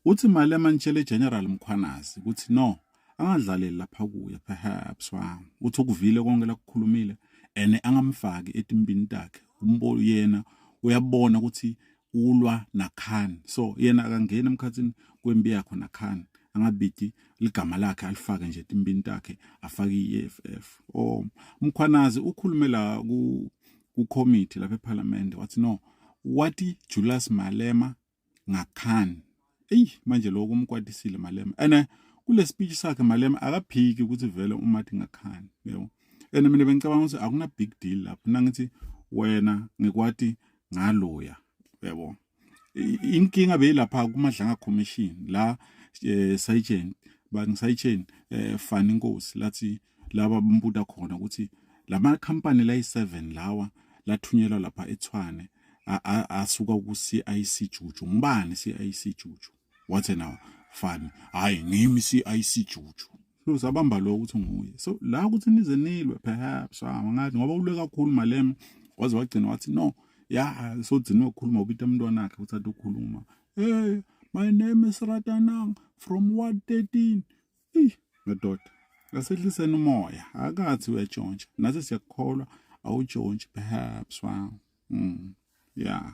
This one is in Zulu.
uthi Malema nitshele General Mkhwanazi ukuthi no angadlaleli lapha kuye perhaps uthi ukuvile konke lakukhulumile ene angamfaki etimbini takhe umbo yena uyabona ukuthi ulwa naKhan so yena akangena emkhathini kwembi yakho naKhan angabidi ligama lakhe alifake nje etimbini takhe afake iEFF Mkhwanazi ukhulumela ku committee lapha eParliament wathi no wathi Julius Malema ngaKhan manje lokho umkwatisile Malema ene kule speech sakhe Malema akaphiki ukuthi vele umathi ngaKhan yebo ene mina bengicabanga ukuthi akuna big deal lapho nangithi wena ngikwati ngaloya yebo inkinga beyilapha kumadlanga commission la sergeant bangisayitsheni Fani Nkosi lathi laba bambuda khona ukuthi lama company la yi7 lawa lathunyelwa lapha eTshwane asuka ku CIC Juju ngibani CIC Juju wathi nawo Fani hayi ngimi CIC Juju so sabamba lo ukuthi nguye so la ukuthi nize nilwe perhaps ngathi ngoba ulwe kakhulu Malema waze wagcina wathi no ya so dzino ukukhuluma ubita umntwana wakhe uthatha ukukhuluma hey my name is Ratanang from Ward 13 ngedoda asedliseni umoya akathi wetshontsha nathi siyakholwa awutshontshe perhaps yeah